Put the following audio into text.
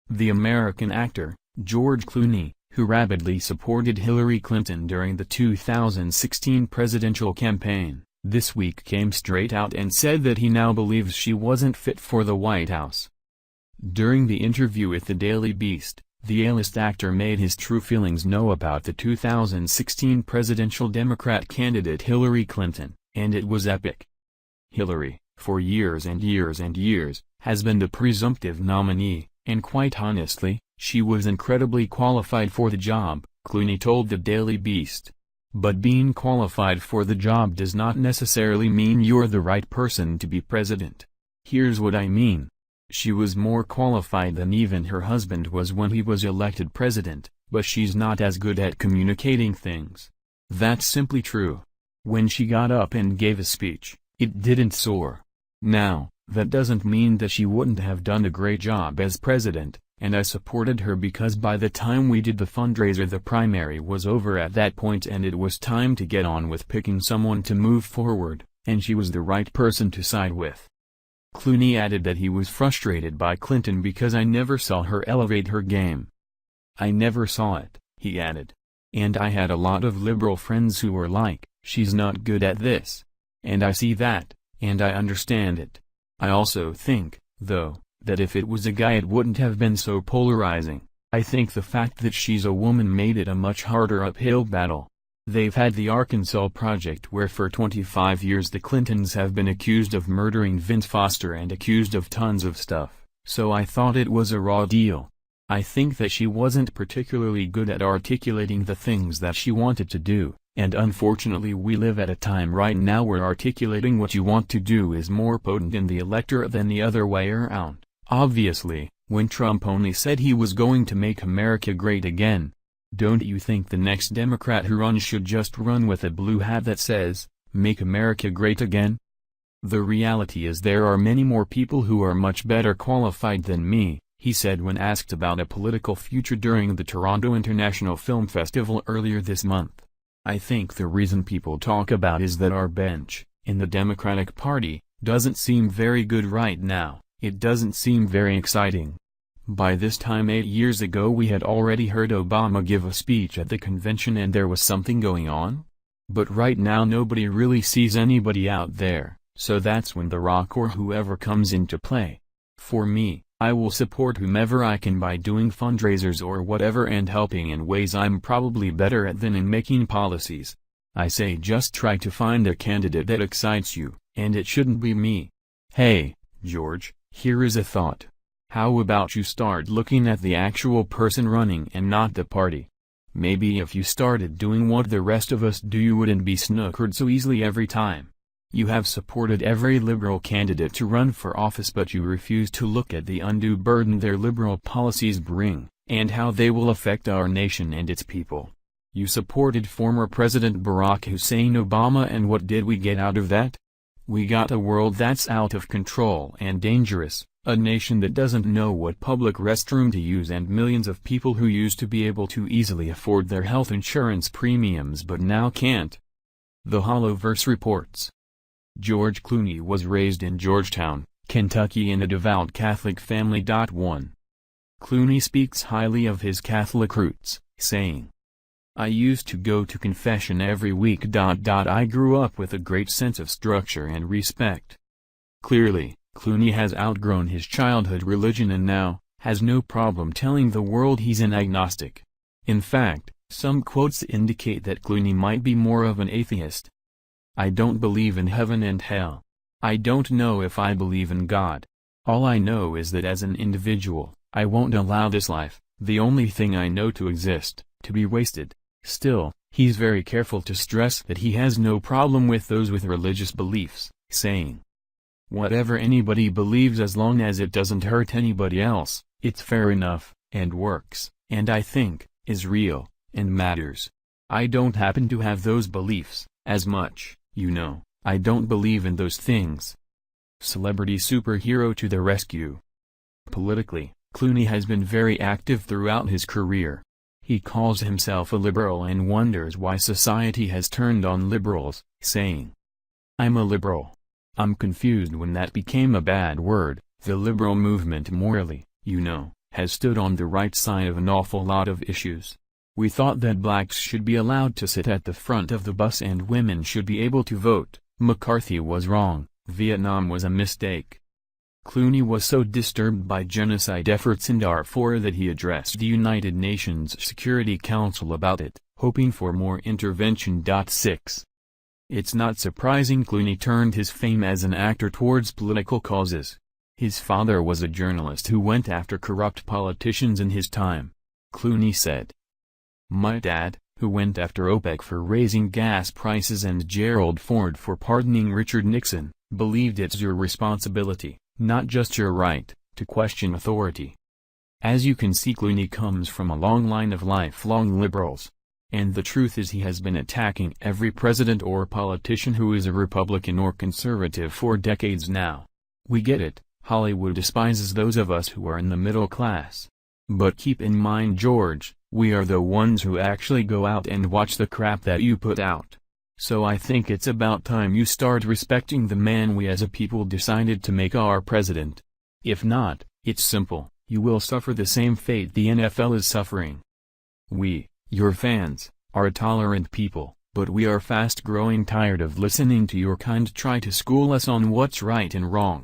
The American actor, George Clooney, who rabidly supported Hillary Clinton during the 2016 presidential campaign, this week came straight out and said that he now believes she wasn't fit for the White House. During the interview with the Daily Beast, the A-list actor made his true feelings known about the 2016 presidential Democrat candidate Hillary Clinton, and it was epic. Hillary, for years and years and years, has been the presumptive nominee, and quite honestly, she was incredibly qualified for the job, Clooney told the Daily Beast. But being qualified for the job does not necessarily mean you're the right person to be president. Here's what I mean. She was more qualified than even her husband was when he was elected president, but she's not as good at communicating things. That's simply true. When she got up and gave a speech, it didn't soar. Now, that doesn't mean that she wouldn't have done a great job as president, and I supported her because by the time we did the fundraiser the primary was over at that point and it was time to get on with picking someone to move forward, and she was the right person to side with. Clooney added that he was frustrated by Clinton because I never saw her elevate her game. I never saw it, he added. And I had a lot of liberal friends who were like, she's not good at this. And I see that, and I understand it. I also think, though, that if it was a guy it wouldn't have been so polarizing. I think the fact that she's a woman made it a much harder uphill battle. They've had the Arkansas Project where for 25 years the Clintons have been accused of murdering Vince Foster and accused of tons of stuff, so I thought it was a raw deal. I think that she wasn't particularly good at articulating the things that she wanted to do, and unfortunately we live at a time right now where articulating what you want to do is more potent in the electorate than the other way around. Obviously, when Trump only said he was going to make America great again, don't you think the next Democrat who runs should just run with a blue hat that says, "Make America Great Again"? The reality is there are many more people who are much better qualified than me, he said when asked about a political future during the Toronto International Film Festival earlier this month. I think the reason people talk about is that our bench, in the Democratic Party, doesn't seem very good right now. It doesn't seem very exciting. By this time 8 years ago we had already heard Obama give a speech at the convention and there was something going on. But right now nobody really sees anybody out there, so that's when The Rock or whoever comes into play. For me, I will support whomever I can by doing fundraisers or whatever and helping in ways I'm probably better at than in making policies. I say just try to find a candidate that excites you, and it shouldn't be me. Hey, George, here is a thought. How about you start looking at the actual person running and not the party? Maybe if you started doing what the rest of us do you wouldn't be snookered so easily every time. You have supported every liberal candidate to run for office but you refuse to look at the undue burden their liberal policies bring, and how they will affect our nation and its people. You supported former President Barack Hussein Obama and what did we get out of that? We got a world that's out of control and dangerous. A nation that doesn't know what public restroom to use and millions of people who used to be able to easily afford their health insurance premiums but now can't. The Hollowverse reports. George Clooney was raised in Georgetown, Kentucky in a devout Catholic family. 1. Clooney speaks highly of his Catholic roots, saying, "I used to go to confession every week. I grew up with a great sense of structure and respect." Clearly, Clooney has outgrown his childhood religion and now has no problem telling the world he's an agnostic. In fact, some quotes indicate that Clooney might be more of an atheist. "I don't believe in heaven and hell. I don't know if I believe in God. All I know is that as an individual, I won't allow this life, the only thing I know to exist, to be wasted." Still, he's very careful to stress that he has no problem with those with religious beliefs, saying, "Whatever anybody believes as long as it doesn't hurt anybody else, it's fair enough, and works, and I think, is real, and matters. I don't happen to have those beliefs, as much, I don't believe in those things." Celebrity superhero to the rescue. Politically, Clooney has been very active throughout his career. He calls himself a liberal and wonders why society has turned on liberals, saying, "I'm a liberal. I'm confused when that became a bad word. The liberal movement morally, has stood on the right side of an awful lot of issues. We thought that blacks should be allowed to sit at the front of the bus and women should be able to vote. McCarthy was wrong. Vietnam was a mistake. Clooney was so disturbed by genocide efforts in Darfur that he addressed the United Nations Security Council about it, hoping for more intervention. 6. It's not surprising Clooney turned his fame as an actor towards political causes. His father was a journalist who went after corrupt politicians in his time. Clooney said, "My dad, who went after OPEC for raising gas prices and Gerald Ford for pardoning Richard Nixon, believed it's your responsibility, not just your right, to question authority." As you can see, Clooney comes from a long line of lifelong liberals. And the truth is he has been attacking every president or politician who is a Republican or conservative for decades now. We get it, Hollywood despises those of us who are in the middle class. But keep in mind, George, we are the ones who actually go out and watch the crap that you put out. So I think it's about time you start respecting the man we as a people decided to make our president. If not, it's simple, you will suffer the same fate the NFL is suffering. We, your fans, are a tolerant people, but we are fast growing tired of listening to your kind try to school us on what's right and wrong.